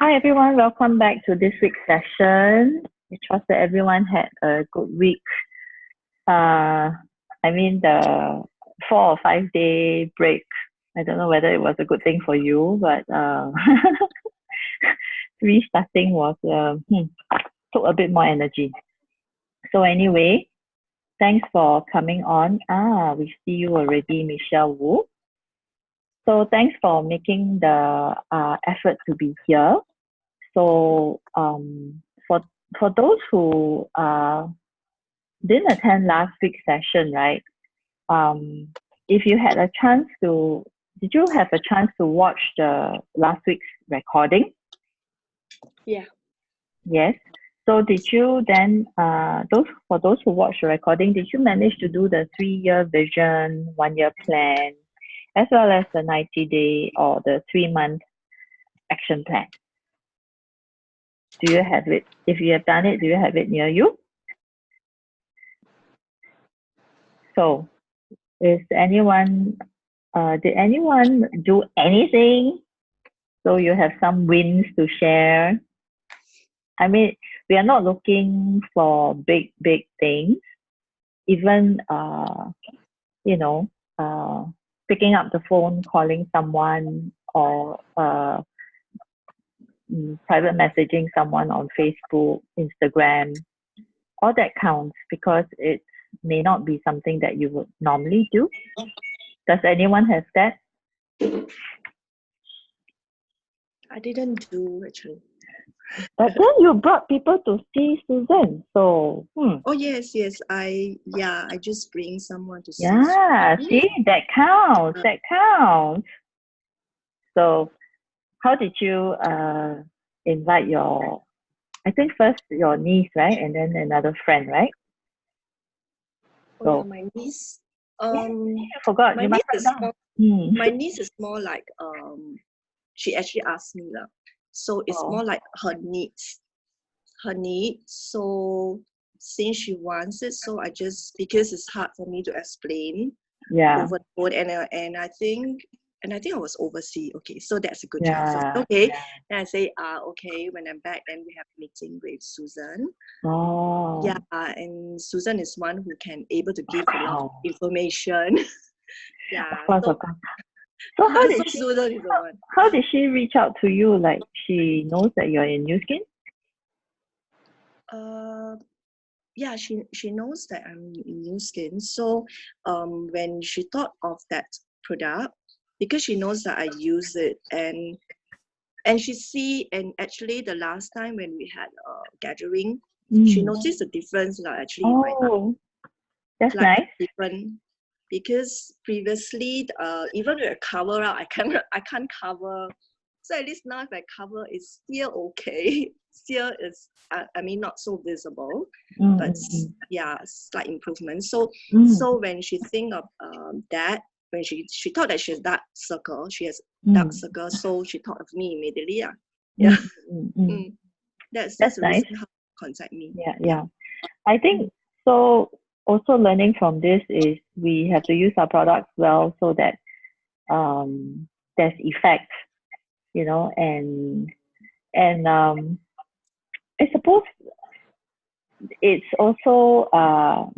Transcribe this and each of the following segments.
Hi everyone, welcome back to this week's session. We trust that everyone had a good week. The 4 or 5 day break. I don't know whether it was a good thing for you, but restarting was took a bit more energy. So anyway, thanks for coming on. We see you already, Michelle Wu. So thanks for making the effort to be here. So for those who didn't attend last week's session, right? If you had a chance to, did you have a chance to watch the last week's recording? Yeah. Yes. So did you then, for those who watched the recording, did you manage to do the 3-year vision, 1-year plan, as well as the 90-day or the 3-month action plan? Do you have it? If you have done it, do you have it near you? So, did anyone do anything? So you have some wins to share. I mean, we are not looking for big things. Even picking up the phone, calling someone, or private messaging someone on Facebook, Instagram, all that counts because it may not be something that you would normally do. Does anyone have that? I didn't do actually. But then you brought people to see Susan, so. Oh yes. I just bring someone to see. Yeah, see, that counts. That counts. So, how did you invite your? I think first your niece, right, and then another friend, right? Oh, yeah, my niece. I forgot. My you niece must is more, my niece is more like she actually asked me lah. So it's more like her needs. So since she wants it, so I just, because it's hard for me to explain over the phone, and I think I was overseas. Okay, so that's a good chance. So, okay, then I say, okay, when I'm back, then we have a meeting with Susan. Yeah, and Susan is one who can able to give a lot of information. Yeah. Of course. So how did she reach out to you? Like she knows that you're in New Skin? Yeah, she knows that I'm in New Skin. So when she thought of that product, because she knows that I use it, and she see, and actually the last time when we had a gathering, she noticed the difference actually. That's nice. Different, because previously even with a cover up, I can't cover. So at least now if I cover, it's still okay. Still is, not so visible, but yeah, slight improvement. So when she think of that, when she thought that she has dark circle, dark circle, so she thought of me immediately. That's the nice. reason how to contact me. Yeah. I think so. Also learning from this is we have to use our products well so that there's effect, and I suppose it's also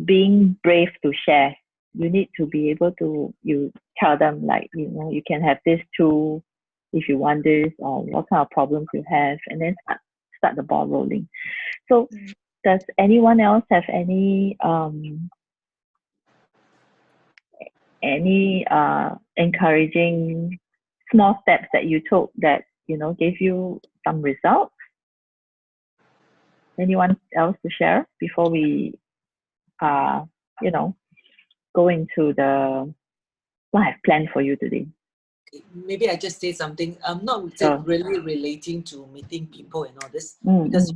being brave to share. You need to be able to, you tell them like, you can have this too if you want this, or what kind of problems you have, and then start the ball rolling. So does anyone else have any encouraging small steps that you took that gave you some results? Anyone else to share before we go into what I've planned for you today? Maybe I just say something. I'm not really relating to meeting people and all this, because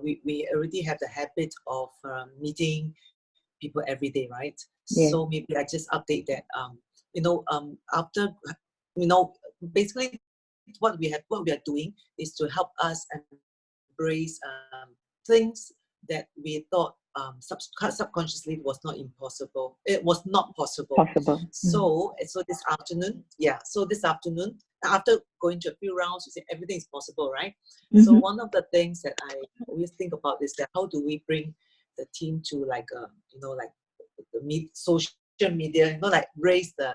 we already have the habit of meeting people every day, right? So maybe I just update that. After basically what we are doing is to help us embrace things that we thought subconsciously was not impossible. It was not possible. So this afternoon, after going to a few rounds, you say everything is possible, right? So Mm-hmm. one of the things that I always think about is that how do we bring the team to like like the social media, like raise the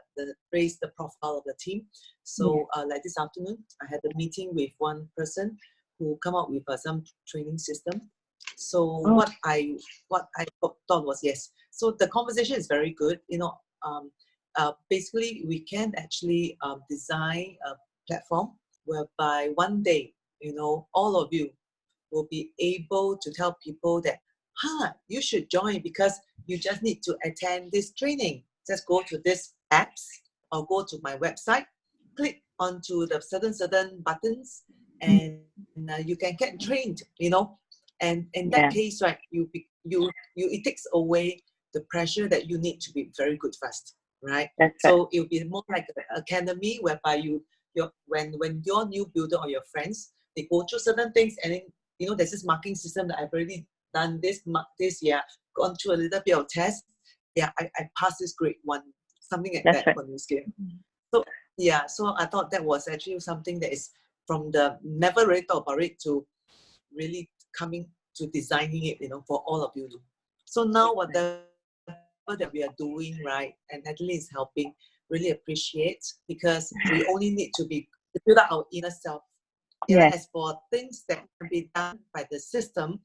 profile of the team. So like this afternoon, I had a meeting with one person who come up with some training system. So what I thought was, yes. So the conversation is very good. Basically, we can actually design a platform whereby one day, all of you will be able to tell people that, you should join because you just need to attend this training. Just go to this apps or go to my website, click onto the certain buttons, and you can get trained. And in that case, right, it takes away the pressure that you need to be very good fast, right? So it'll be more like an academy whereby when your new builder or your friends, they go through certain things, and then there's this marking system that I've already done this year, gone through a little bit of test. Yeah, I passed this grade 1, something like that for new skill. So so I thought that was actually something that is from the never really thought about it to really coming to designing it, for all of you. So now whatever that we are doing, right, and Natalie is helping, really appreciate, because we only need to build up our inner self. As for things that can be done by the system,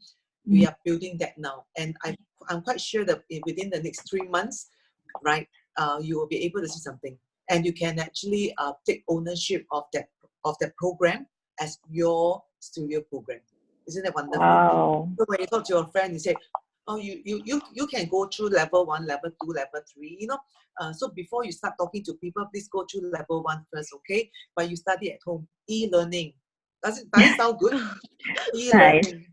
we are building that now. And I'm quite sure that within the next 3 months, right, you will be able to see something. And you can actually take ownership of that program as your studio program. Isn't that wonderful? Wow. So when you talk to your friend, you say, oh, you can go through level 1, level 2, level 3, so before you start talking to people, please go through level 1 first, okay? But you study at home, e-learning. Does it sound good? E-learning,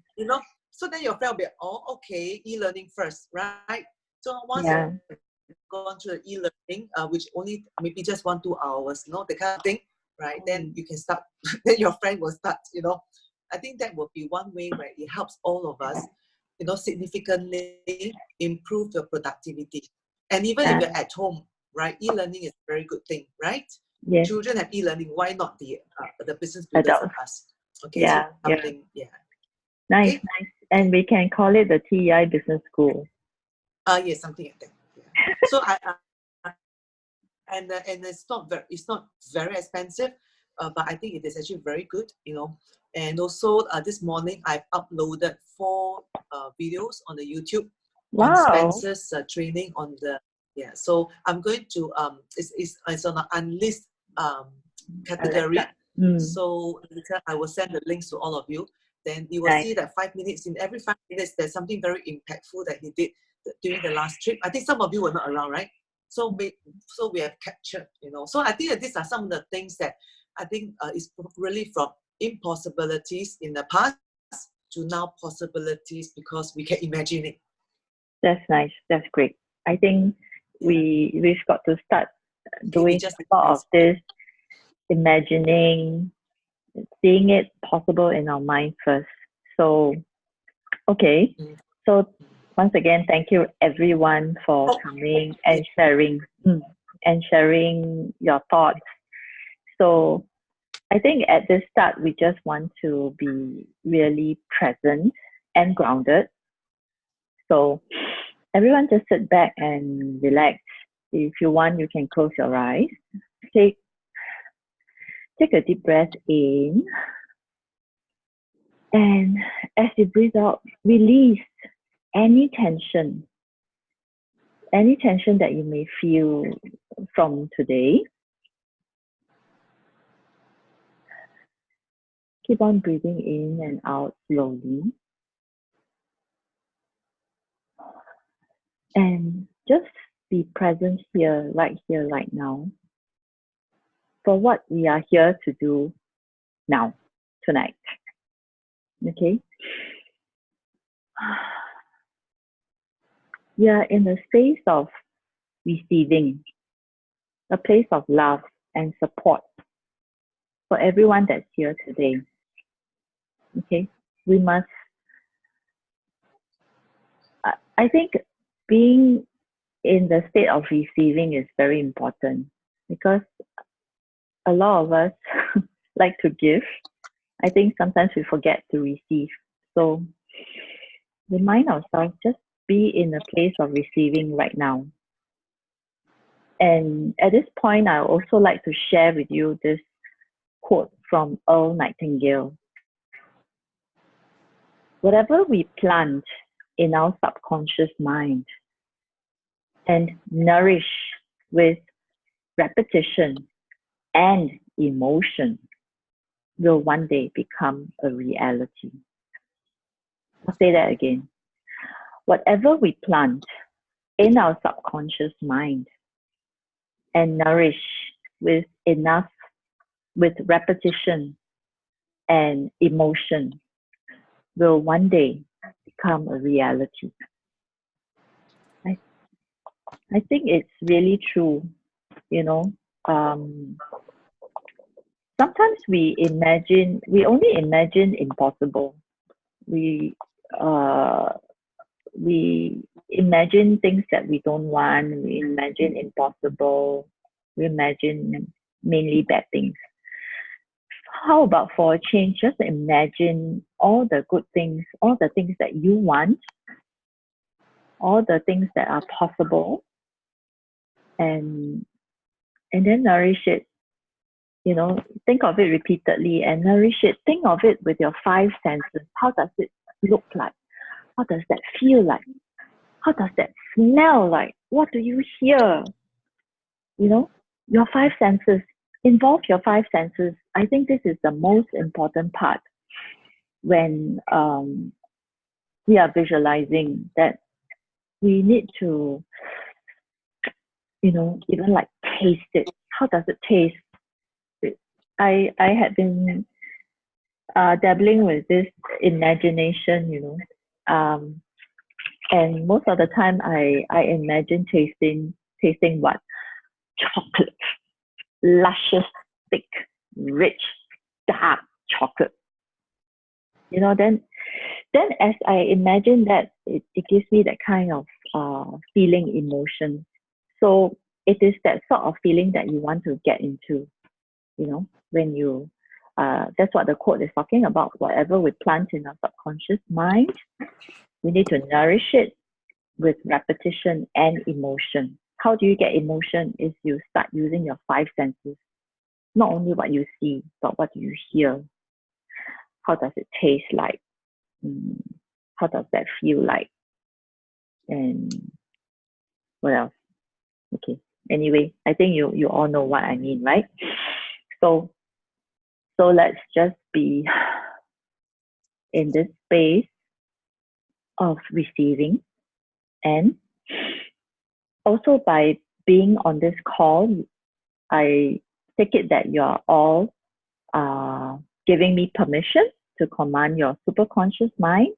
So then your friend will be, oh, okay, e-learning first, right? So once you've gone through the e-learning, which only maybe just 1-2 hours, the kind of thing, right? Then you can start, then your friend will start, I think that will be one way where it helps all of us, significantly improve your productivity. And even if you're at home, right, e-learning is a very good thing, right? Yes. Children have e-learning, why not the business builders of us? Okay, so something, Nice, okay. nice. And we can call it the TEI Business School. Yes, something like that. Yeah. So and it's not very expensive, but I think it is actually very good, And also this morning I've uploaded 4 videos on the YouTube on Spencer's training on the So I'm going to it's on an unlisted category. So later I will send the links to all of you. Then you will see that 5 minutes, in every 5 minutes there's something very impactful that he did during the last trip. I think some of you were not around, right? So we have captured, So I think that these are some of the things that I think is really from impossibilities in the past to now possibilities because we can imagine it. That's nice. That's great. I think we've got to start doing a lot of this, imagining, seeing it possible in our mind first. So, okay. So once again, thank you everyone for coming and sharing your thoughts. So I think at this start, we just want to be really present and grounded. So everyone just sit back and relax. If you want, you can close your eyes. Take a deep breath in. And as you breathe out, release any tension that you may feel from today. Keep on breathing in and out slowly. And just be present here, right now, for what we are here to do now, tonight. Okay? We are in a space of receiving, a place of love and support for everyone that's here today. Okay? We must, I think being in the state of receiving is very important because a lot of us like to give. I think sometimes we forget to receive. So remind ourselves, just be in a place of receiving right now. And at this point, I would also like to share with you this quote from Earl Nightingale. Whatever we plant in our subconscious mind and nourish with repetition and emotion will one day become a reality. I'll say that again. Whatever we plant in our subconscious mind and nourish with repetition and emotion will one day become a reality. I think it's really true, you know. Sometimes we only imagine impossible. We imagine things that we don't want. We imagine impossible. We imagine mainly bad things. How about for a change, just imagine all the good things, all the things that you want, all the things that are possible, and then nourish it. You know, think of it repeatedly and nourish it. Think of it with your five senses. How does it look like? How does that feel like? How does that smell like? What do you hear? You know, your five senses. Involve your five senses. I think this is the most important part when we are visualizing, that we need to, you know, even like taste it. How does it taste? I had been dabbling with this imagination, you know, and most of the time I imagine tasting what? Chocolate, luscious, thick, rich, dark chocolate. You know, then as I imagine that, it gives me that kind of feeling, emotion. So it is that sort of feeling that you want to get into, you know, when you, that's what the quote is talking about. Whatever we plant in our subconscious mind, we need to nourish it with repetition and emotion. How do you get emotion? Is you start using your five senses. Not only what you see, but what you hear. How does it taste like? How does that feel like? And what else? Okay. Anyway, I think you all know what I mean, right? So let's just be in this space of receiving, and also by being on this call, I take it that you're all giving me permission to command your superconscious mind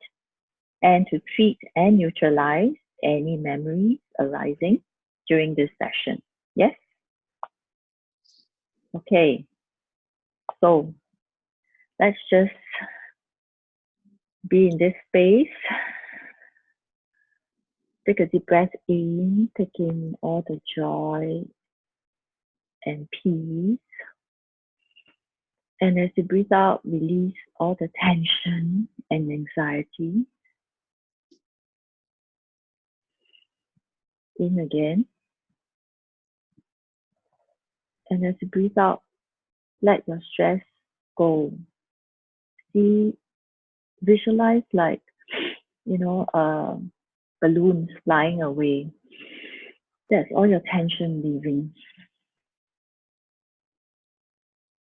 and to treat and neutralize any memories arising during this session. Yes? Okay. So let's just be in this space. Take a deep breath in, take in all the joy and peace. And as you breathe out, release all the tension and anxiety. In again. And as you breathe out, let your stress go. Visualize like, you know, balloons flying away. That's all your tension leaving.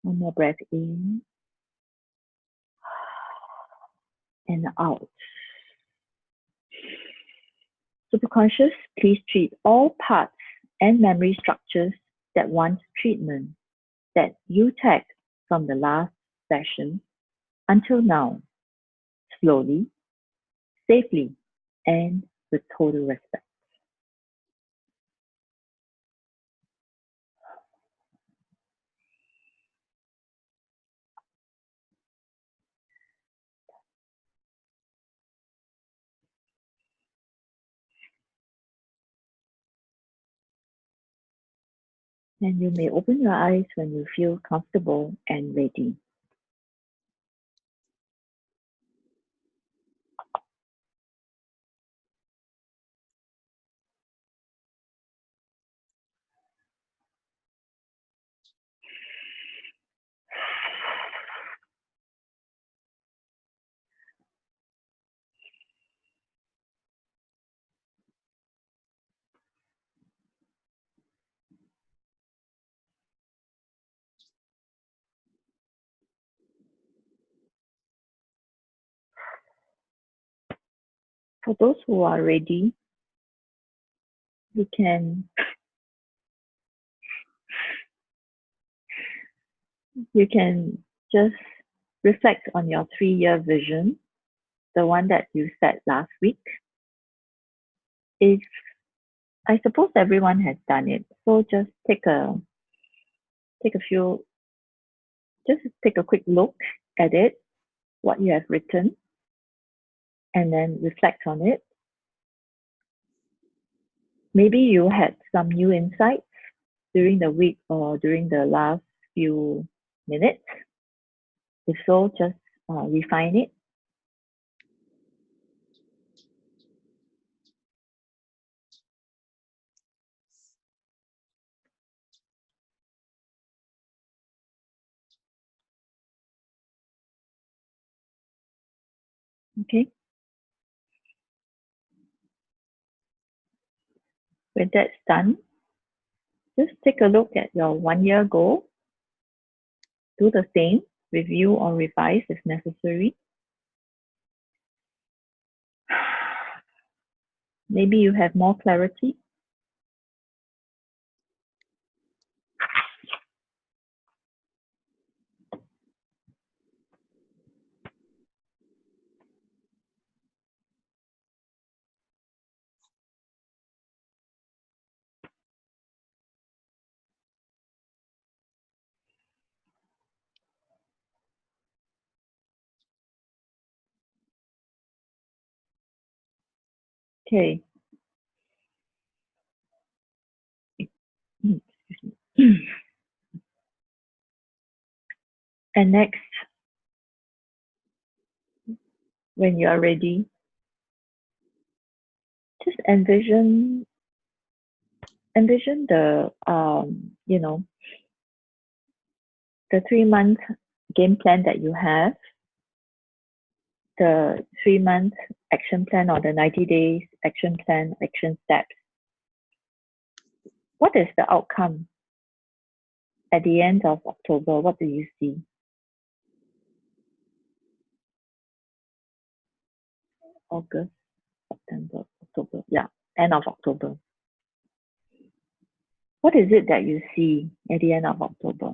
One more breath in and out. Superconscious, please treat all parts and memory structures that want treatment that you tagged from the last session until now, slowly, safely, and with total respect. And you may open your eyes when you feel comfortable and ready. For those who are ready, you can just reflect on your 3-year vision, the one that you set last week. If I suppose everyone has done it, so just take a quick look at it, what you have written, and then reflect on it. Maybe you had some new insights during the week or during the last few minutes. If so, just refine it. Okay. When that's done, just take a look at your 1-year goal. Do the same, review or revise if necessary. Maybe you have more clarity. Okay. And next, when you are ready, just envision the the 3-month game plan that you have, the 3-month action plan or the 90 days action plan, action steps. What is the outcome at the end of October? What do you see? August, September, October. Yeah, end of October. What is it that you see at the end of October?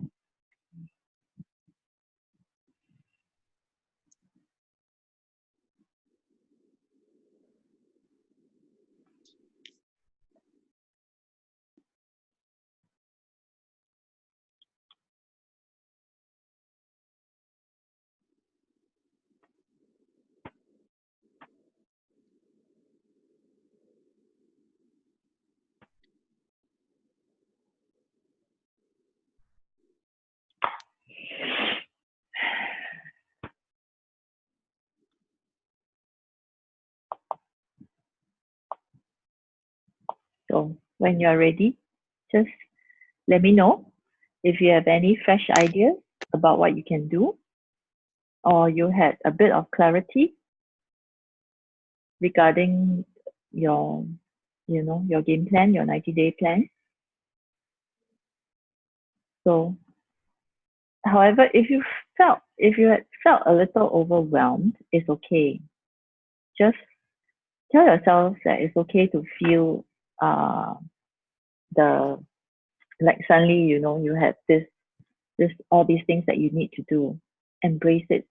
So when you're ready, just let me know if you have any fresh ideas about what you can do, or you had a bit of clarity regarding your your game plan, your 90-day plan. So however, if you had felt a little overwhelmed, it's okay. Just tell yourself that it's okay to feel the like suddenly you have this all these things that you need to do. Embrace it,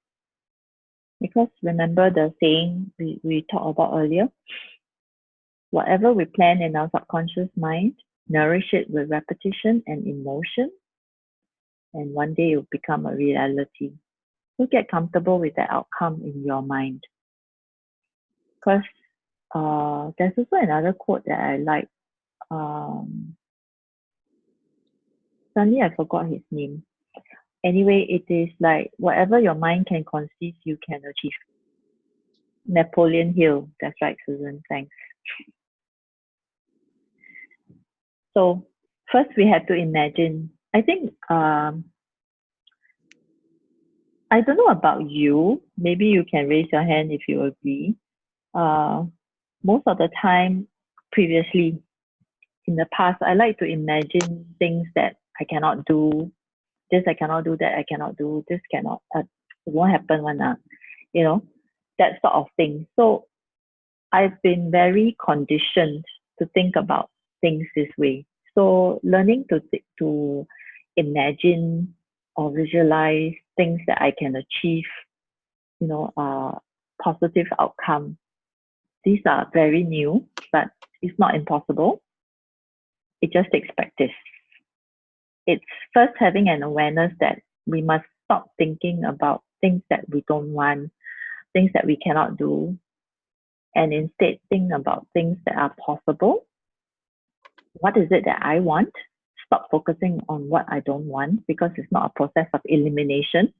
because remember the saying we talked about earlier, whatever we plan in our subconscious mind, nourish it with repetition and emotion, and one day it will become a reality. So get comfortable with the outcome in your mind. Because there's also another quote that I like. suddenly I forgot his name. Anyway, it is like whatever your mind can conceive, you can achieve. Napoleon Hill. That's right, Susan. Thanks. So first we have to imagine. I think I don't know about you. Maybe you can raise your hand if you agree. Most of the time, previously, in the past, I like to imagine things that I cannot do. This I cannot do, that I cannot do, this cannot, it won't happen one, you know, that sort of thing. So I've been very conditioned to think about things this way. So learning to imagine or visualize things that I can achieve, you know, positive outcome. These are very new, but it's not impossible. It just takes practice. It's first having an awareness that we must stop thinking about things that we don't want, things that we cannot do, and instead think about things that are possible. What is it that I want? Stop focusing on what I don't want, because it's not a process of elimination,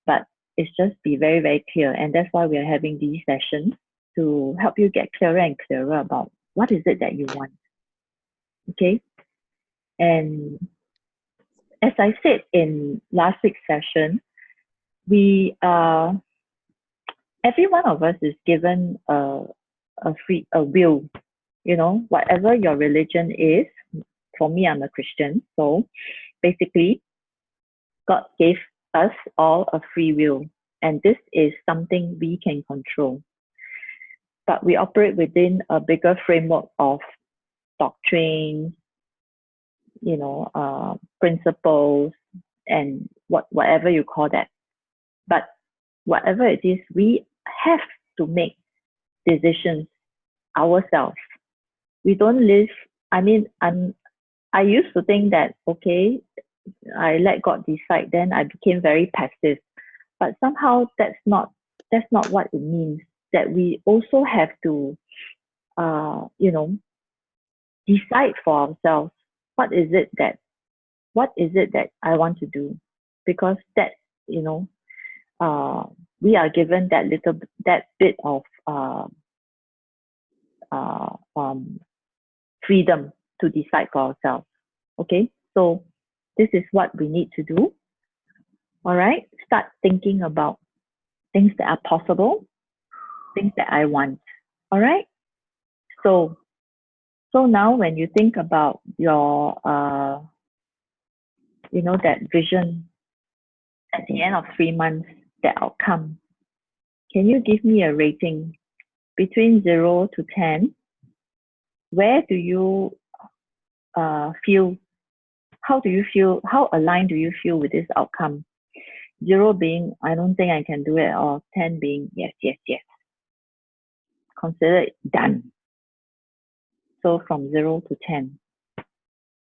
but it's just be very, very clear. And that's why we are having these sessions, to help you get clearer and clearer about what is it that you want. Okay? And as I said in last week's session, we every one of us is given a will, you know, whatever your religion is. For me, I'm a Christian, so basically God gave us all a free will, and this is something we can control, but we operate within a bigger framework of doctrine, you know, principles, and whatever you call that. But whatever it is, we have to make decisions ourselves. We don't live, I mean, I used to think that, okay, I let God decide, then I became very passive. But somehow that's not what it means. That we also have to, you know, decide for ourselves what is it that I want to do, because that, you know, we are given that bit of freedom to decide for ourselves. Okay, so this is what we need to do. All right, start thinking about things that are possible, things that I want. All right, so now when you think about your you know, that vision at the end of 3 months, that outcome, can you give me a rating between 0 to 10? Where do you feel, how do you feel, how aligned do you feel with this outcome? 0 being, I don't think I can do it, or 10 being, yes, yes, yes. Consider it done. So from 0 to 10,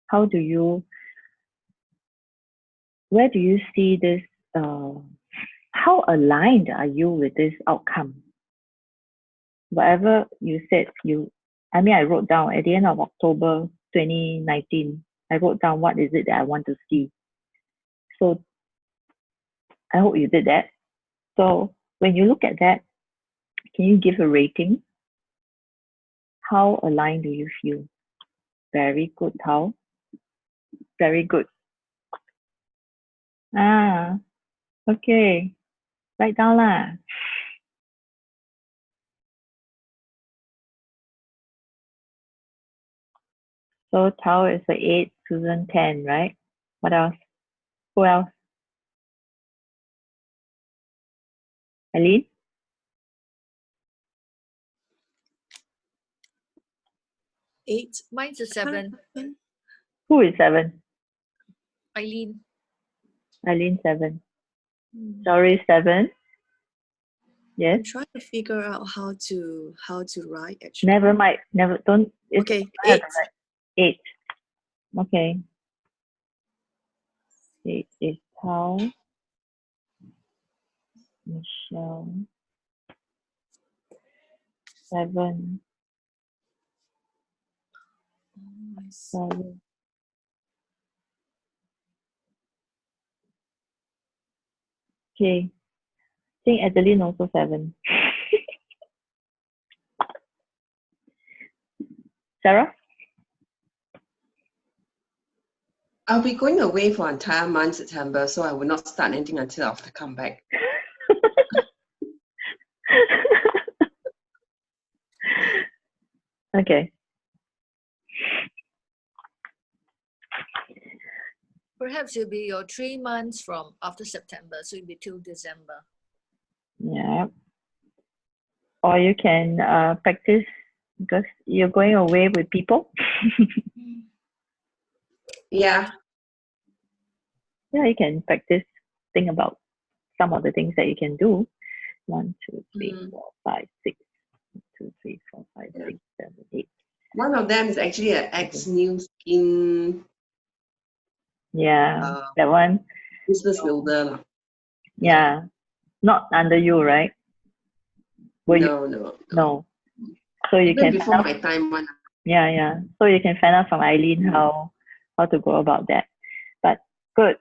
how do you, where do you see this, how aligned are you with this outcome? Whatever you said, I wrote down at the end of October 2019, I wrote down what is it that I want to see. So I hope you did that. So when you look at that, can you give a rating? How aligned do you feel? Very good, Tao. Very good. Okay. Write down lah. So Tao is a 8, Susan 10, right? What else? Who else? Eileen? 8. Mine's a 7. Who is 7? Eileen. Eileen 7. Sorry, 7. Yes. I'm trying to figure out how to write actually. Never mind. Never don't. Okay, 8. 8. Okay. 8 is Tao, Michelle. 7. 7. Okay. I think Adeline also 7. Sarah? I'll be going away for entire month September, so I will not start anything until after come back. Okay. Perhaps it'll be your 3 months from after September, so it'll be till December. Yeah. Or you can practice because you're going away with people. Yeah. Yeah, you can practice. Think about some of the things that you can do. 1, 2, 3, 4, 5, 6. 1, 2, 3, 4, 5, 6, 7, 8. One of them is actually an ex-new skin Yeah, that one. business builder. Yeah, not under you, right? No. So you Even can before my time one. Yeah. So you can find out from Eileen how to go about that. But good.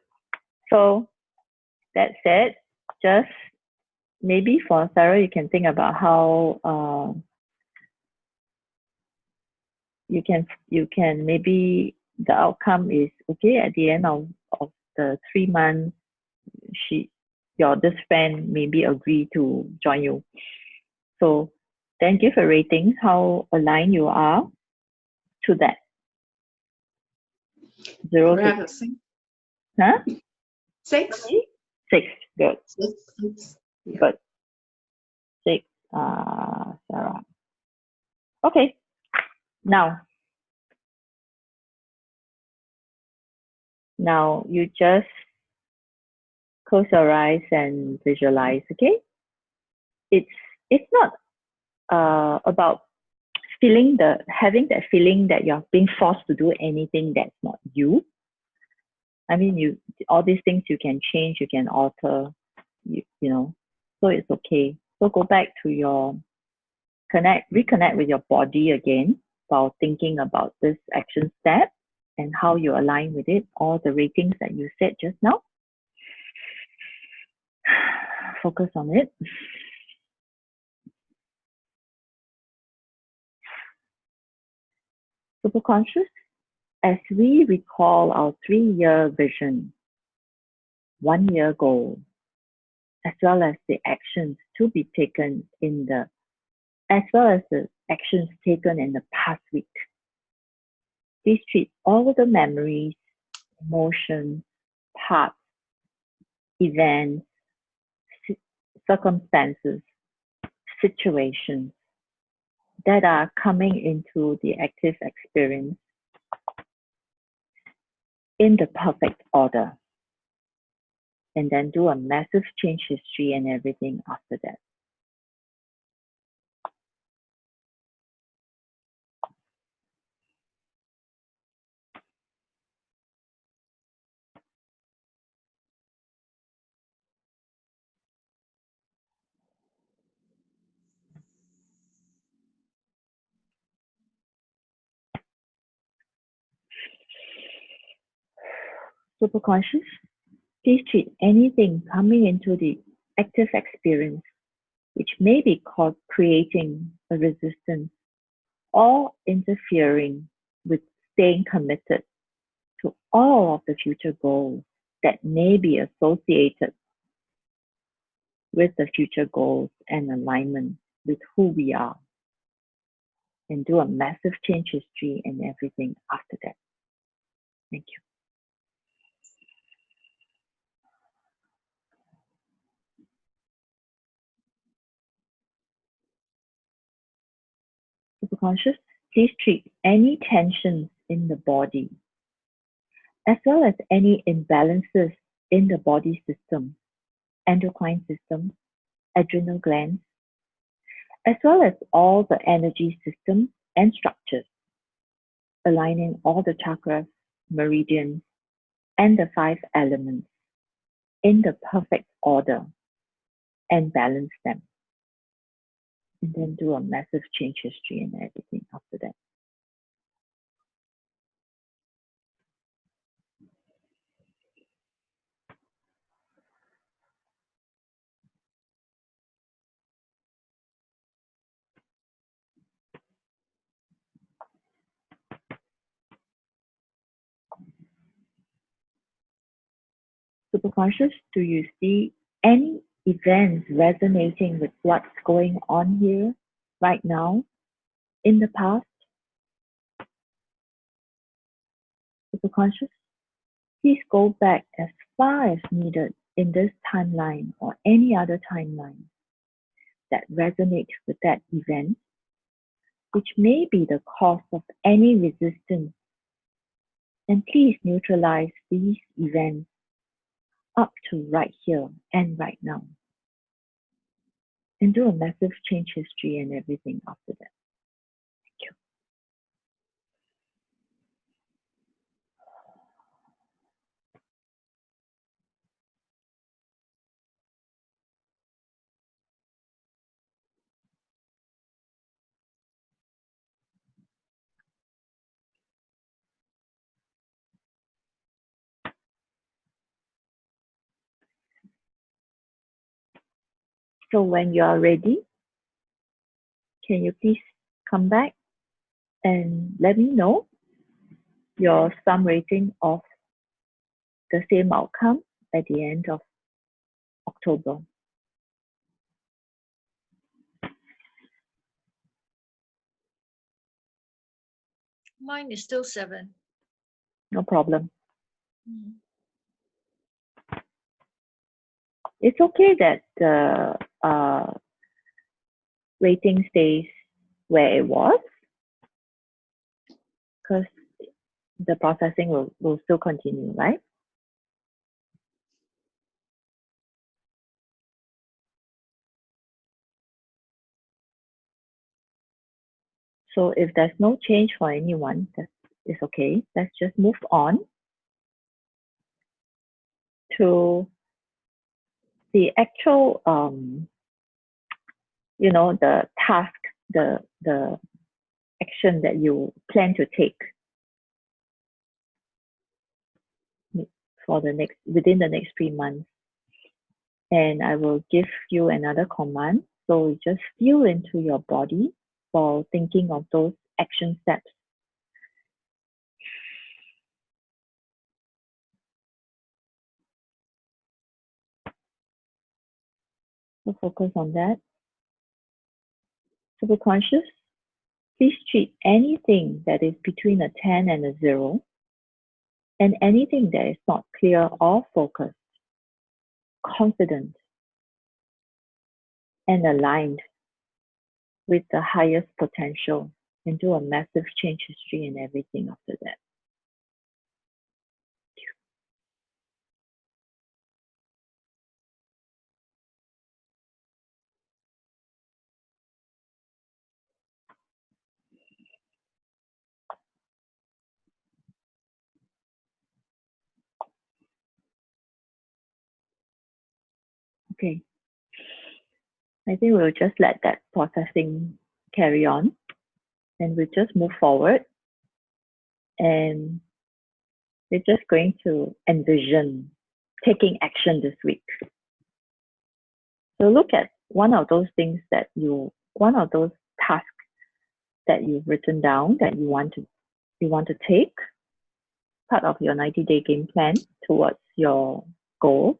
So that said, just maybe for Sarah, you can think about how you can maybe the outcome is okay at the end of the 3 months. This friend maybe agree to join you. So then give a rating how aligned you are to that. 0 to Perhaps 6. huh? 6. 6. Good. 6. Yeah. Good. 6. Sarah. Okay. Now you just close your eyes and visualize. Okay. It's not about having that feeling that you're being forced to do anything that's not you. I mean, all these things you can change, you can alter, you know, so it's okay. So go back to reconnect with your body again while thinking about this action step and how you align with it, all the ratings that you said just now. Focus on it. Superconscious, as we recall our 3-year vision, 1-year goal, as well as the actions to be taken as well as the actions taken in the past week. Please treat all the memories, emotions, parts, events, circumstances, situations that are coming into the active experience in the perfect order. And then do a massive change history and everything after that. Superconscious, please treat anything coming into the active experience which may be creating a resistance or interfering with staying committed to all of the future goals that may be associated with the future goals and alignment with who we are, and do a massive change history and everything after that. Thank you. Superconscious, please treat any tensions in the body, as well as any imbalances in the body system, endocrine system, adrenal glands, as well as all the energy systems and structures, aligning all the chakras, meridians, and the 5 elements in the perfect order and balance them. And then do a massive change history and everything after that. Superconscious, do you see any events resonating with what's going on here right now in the past? Superconscious, please go back as far as needed in this timeline or any other timeline that resonates with that event, which may be the cause of any resistance. And please neutralize these events up to right here and right now. And do a massive change history and everything after that. Thank you. So when you are ready, can you please come back and let me know your sum rating of the same outcome at the end of October. Mine is still 7. No problem. Mm. It's okay that the rating stays where it was, because the processing will still continue, right? So if there's no change for anyone, that is okay. Let's just move on to the actual, you know, the task, the action that you plan to take for the within the next 3 months. And I will give you another command. So just feel into your body for thinking of those action steps. So focus on that. Superconscious, please treat anything that is between a 10 and a 0 and anything that is not clear or focused, confident, and aligned with the highest potential, and do a massive change history and everything after that. Okay. I think we'll just let that processing carry on, and we'll just move forward. And we're just going to envision taking action this week. So look at one of those things that one of those tasks that you've written down that you want to take, part of your 90-day game plan towards your goal.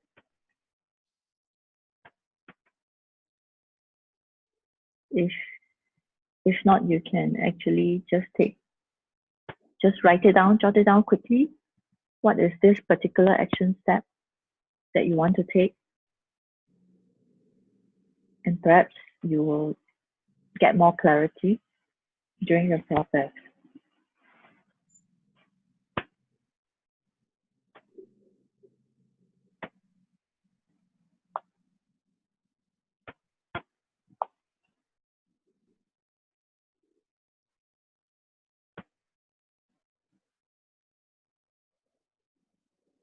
If not, you can actually just write it down, jot it down quickly. What is this particular action step that you want to take? And perhaps you will get more clarity during the process.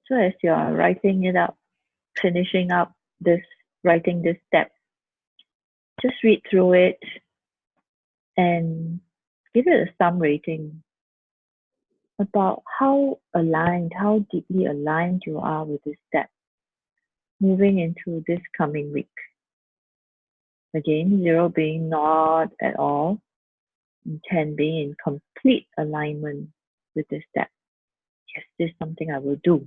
So as you are writing it up, finishing up writing this step, just read through it and give it a sum rating about how deeply aligned you are with this step moving into this coming week. Again, 0 being not at all, and 10 being in complete alignment with this step. Yes, this is something I will do.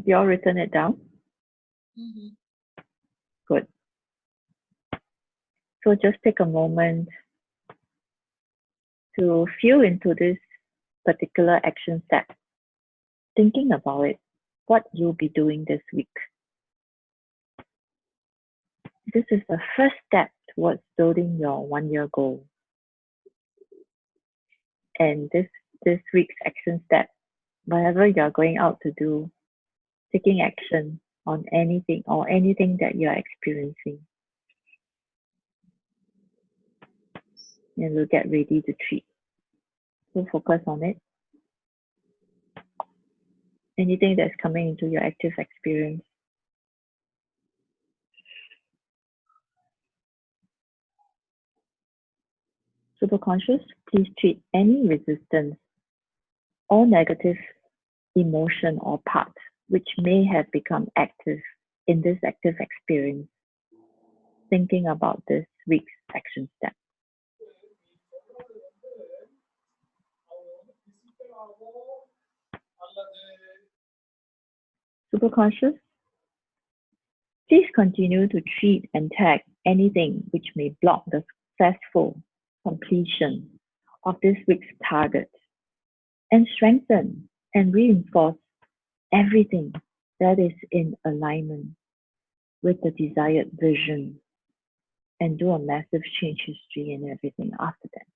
You all written it down? Mm-hmm. Good. So just take a moment to feel into this particular action step, thinking about it, what you'll be doing this week. This is the first step towards building your 1-year goal. And this week's action step, whatever you're going out to do, taking action on anything or anything that you're experiencing. And we'll get ready to treat. So focus on it. Anything that's coming into your active experience. Superconscious, please treat any resistance or negative emotion or part which may have become active in this active experience, thinking about this week's action step. Superconscious, please continue to treat and tag anything which may block the successful completion of this week's target, and strengthen and reinforce everything that is in alignment with the desired vision, and do a massive change history and everything after that.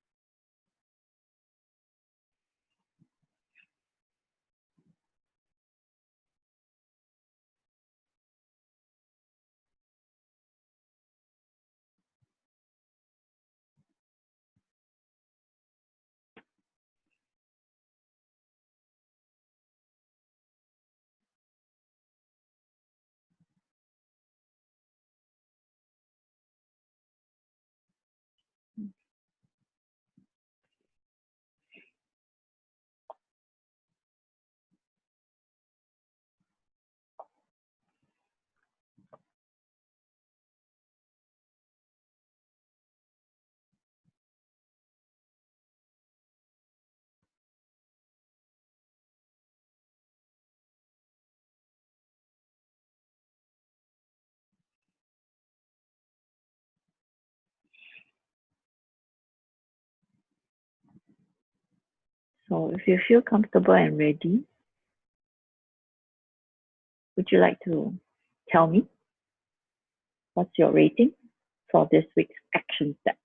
So if you feel comfortable and ready, would you like to tell me what's your rating for this week's action step?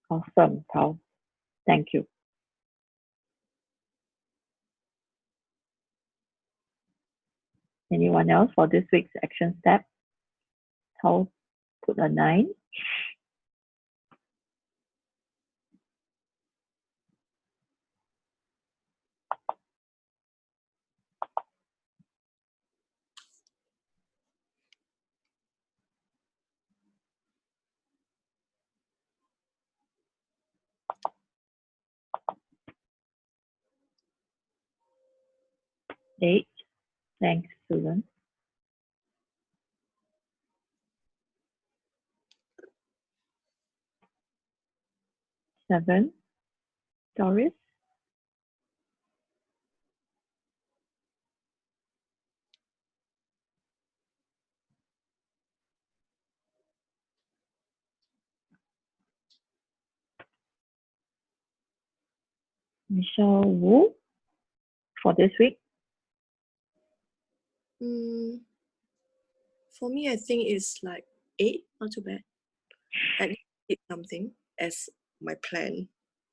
Awesome, Paul. Thank you. Anyone else for this week's action step? Paul put a 9. Eight. Thanks, Susan. 7. Doris. Michelle Wu for this week. For me, I think it's like 8, not too bad. At least did something as my plan.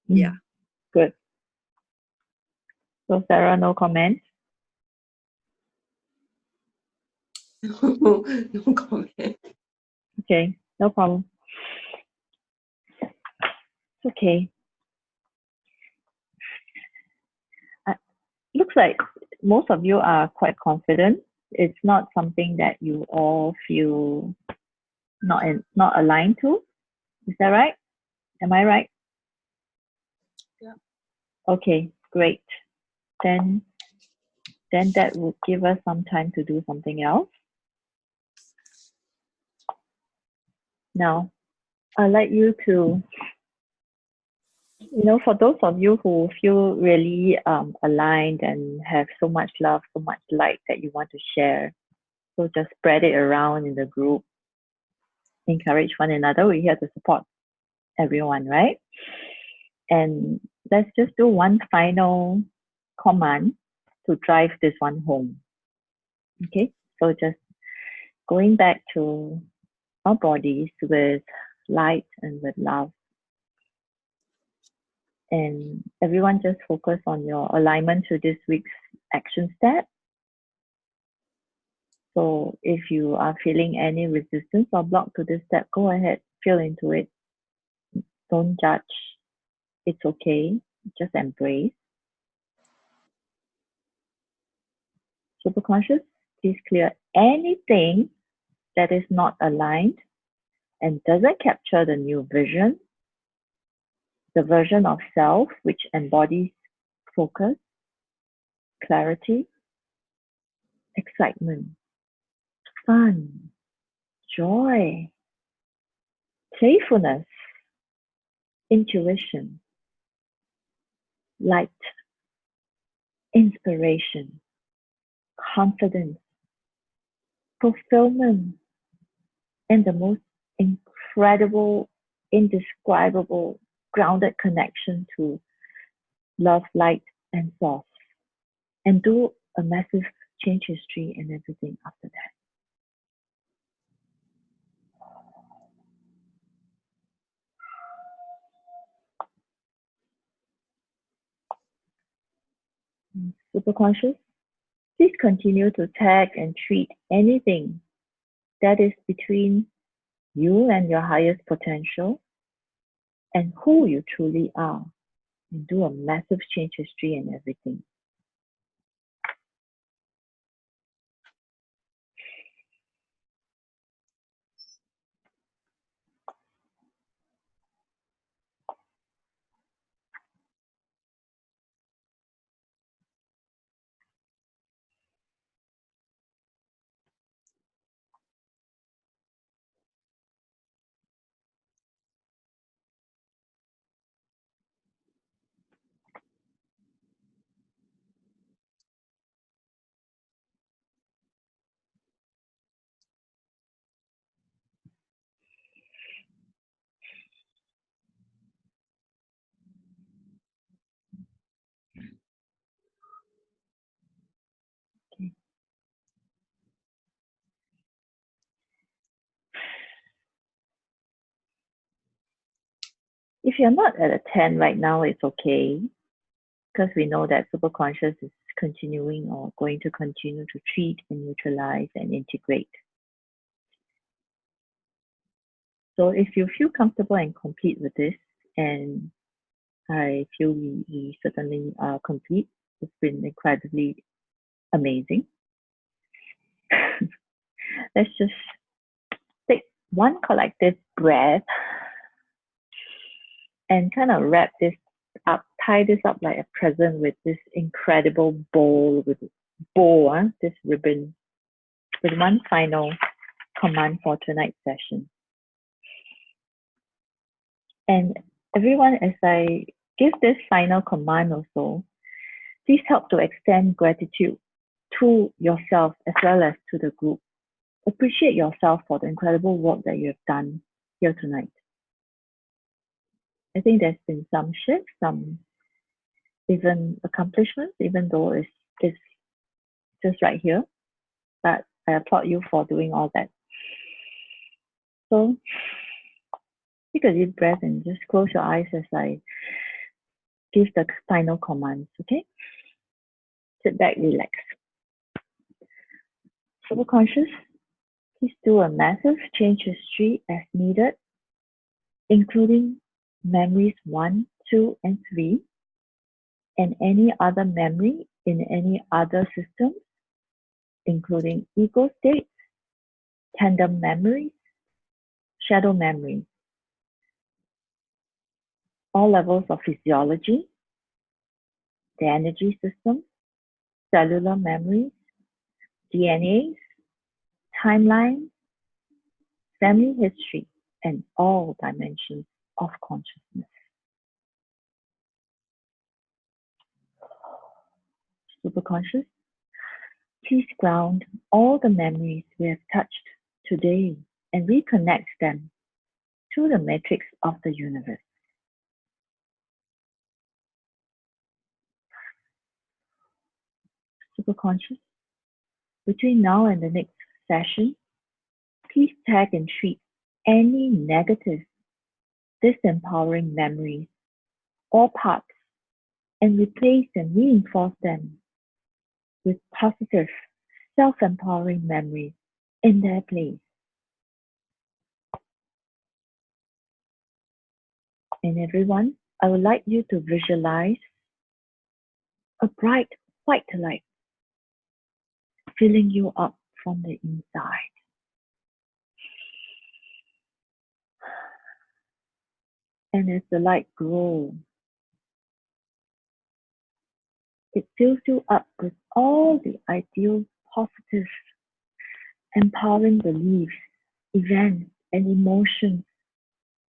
Yeah. Good. So Sarah, no comments? No comment. Okay, no problem. It's okay. Looks like most of you are quite confident it's not something that you all feel not aligned to. Is that right? Am I right? Yeah. Okay, great. Then that would give us some time to do something else. Now, I'd like you to, for those of you who feel really aligned and have so much love, so much light that you want to share, so just spread it around in the group. Encourage one another. We're here to support everyone, right? And let's just do one final command to drive this one home. Okay, so just going back to our bodies with light and with love. And everyone just focus on your alignment to this week's action step. So if you are feeling any resistance or block to this step, go ahead, feel into it. Don't judge. It's okay. Just embrace. Superconscious, please clear anything that is not aligned and doesn't capture the new vision, the version of self which embodies focus, clarity, excitement, fun, joy, playfulness, intuition, light, inspiration, confidence, fulfillment, and the most incredible, indescribable, grounded connection to love, light, and source. And do a massive change history and everything after that. Superconscious, please continue to tag and treat anything that is between you and your highest potential and who you truly are, and do a massive change history and everything. Okay. If you're not at a 10 right now, it's okay, because we know that superconscious is continuing or going to continue to treat and neutralize and integrate. So if you feel comfortable and complete with this, and I feel we certainly are complete, it's been incredibly amazing. Let's just take one collective breath and kind of wrap this up, tie this up like a present with this incredible this ribbon, with one final command for tonight's session. And everyone, as I give this final command also, please help to extend gratitude to yourself as well as to the group. Appreciate yourself for the incredible work that you have done here tonight. I think there's been some shifts, some even accomplishments, even though it's just right here. But I applaud you for doing all that. So take a deep breath and just close your eyes as I give the final commands, okay? Sit back, relax. Superconscious, please do a massive change history as needed, including memories 1, 2, and 3, and any other memory in any other systems including ego states, tandem memories, shadow memories, all levels of physiology, the energy system, cellular memories, DNAs, timelines, family history, and all dimensions of consciousness. Superconscious, please ground all the memories we have touched today and reconnect them to the matrix of the universe. Superconscious, between now and the next session, please tag and treat any negative, disempowering memories or parts and replace and reinforce them with positive, self-empowering memories in their place. And everyone, I would like you to visualize a bright white light filling you up from the inside. And as the light grows, it fills you up with all the ideal, positive, empowering beliefs, events, and emotions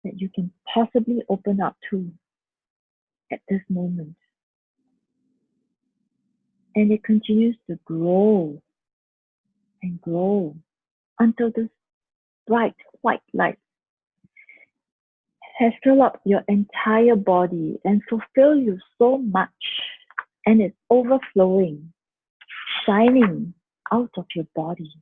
that you can possibly open up to at this moment. And it continues to grow and grow until this bright white light has filled up your entire body and fulfilled you so much, and it's overflowing, shining out of your body.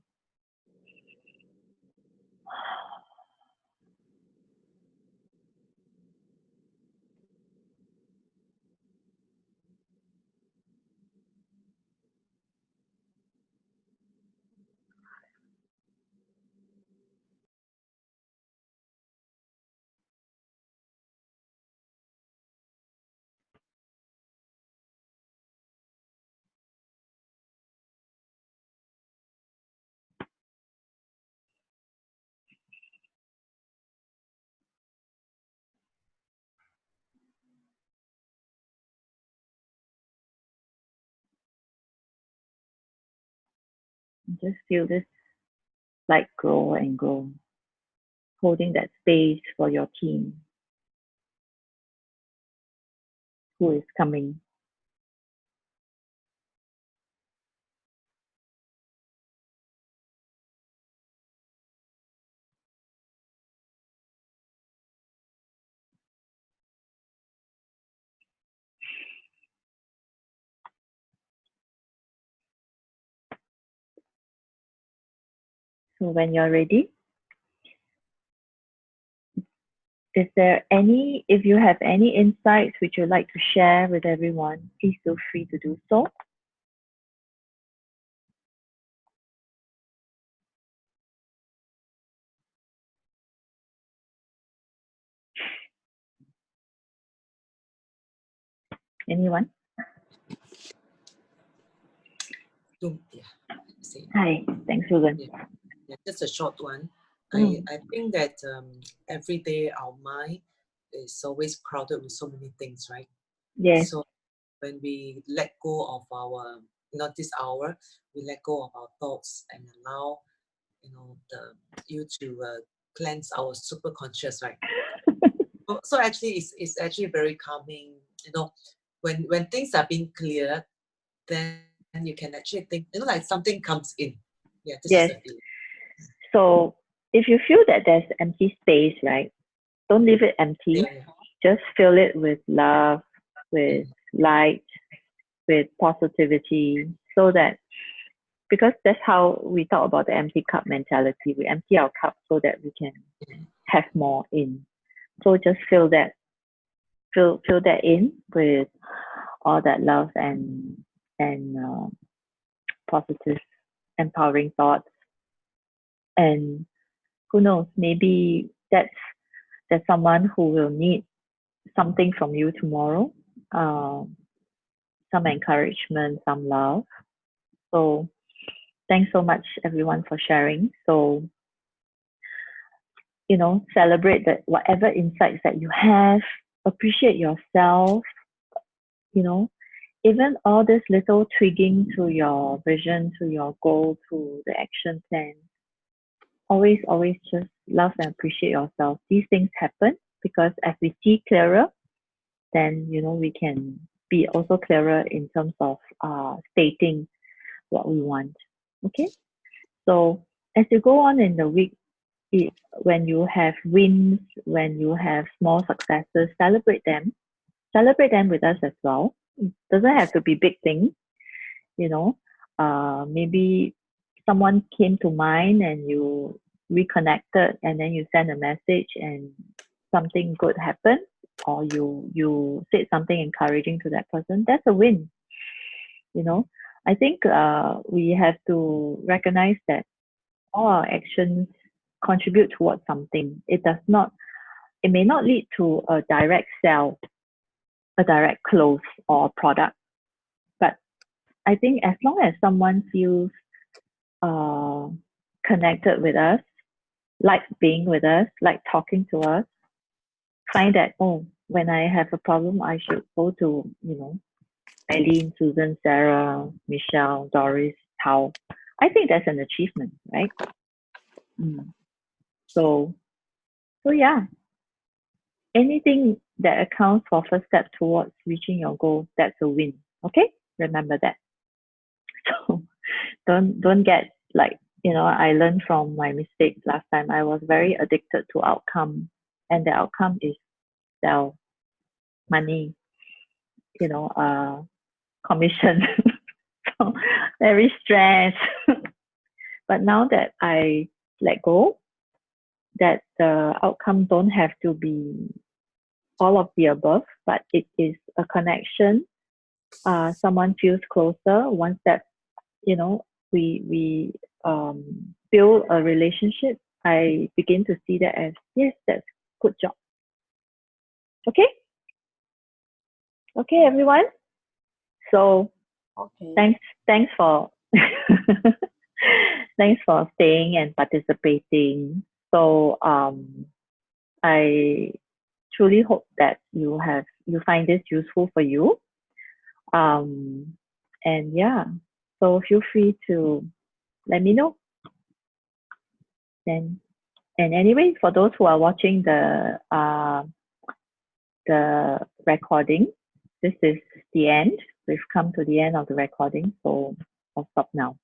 Just feel this light grow and grow, holding that space for your team who is coming. So when you're ready, is there any, if you have any insights which you'd like to share with everyone, please feel free to do so. Anyone? Yeah. Say. Hi, thanks, Susan. Yeah, just a short one. Mm. I think that every day our mind is always crowded with so many things, right? Yes. So when we let go of our, this hour, we let go of our thoughts and allow, you to cleanse our super conscious, right? So actually, it's actually very calming. When things are being cleared, then you can actually think, like something comes in. Yeah, this Yes. is the feeling. So if you feel that there's empty space, right, don't leave it empty. Yeah. Just fill it with love, with light, with positivity, so that, because that's how we talk about the empty cup mentality. We empty our cup so that we can have more in. So just fill that in with all that love and positive, empowering thoughts. And who knows, maybe there's someone who will need something from you tomorrow, some encouragement, some love. So thanks so much, everyone, for sharing. So, you know, celebrate that whatever insights that you have, appreciate yourself, you know, even all this little tweaking to your vision, to your goal, to the action plan. Always, always just love and appreciate yourself. These things happen because as we see clearer, then, you know, we can be also clearer in terms of stating what we want. Okay. So as you go on in the week, when you have wins, when you have small successes, celebrate them. Celebrate them with us as well. It doesn't have to be big things, you know. Maybe someone came to mind and you reconnected, and then you send a message and something good happened, or you said something encouraging to that person. That's a win, you know. I think we have to recognize that all our actions contribute towards something. It may not lead to a direct sell, a direct close or product, but I think as long as someone feels connected with us, like being with us, like talking to us, find that, oh, when I have a problem, I should go to, you know, Eileen, Susan, Sarah, Michelle, Doris, Tao. I think that's an achievement, right? So yeah, anything that accounts for first step towards reaching your goal, that's a win. Okay, remember that. So don't get like, you know, I learned from my mistakes last time. I was very addicted to outcome, and the outcome is sell, money, you know, commission. So very stressed. But now that I let go, that the outcome don't have to be all of the above, but it is a connection. Someone feels closer once that, you know, we build a relationship. I begin to see that as, yes, that's good job. Okay, everyone. So Okay. thanks for thanks for staying and participating. So I truly hope that you find this useful for you. And yeah, so feel free to let me know. And anyway, for those who are watching the recording, this is the end. We've come to the end of the recording, so I'll stop now.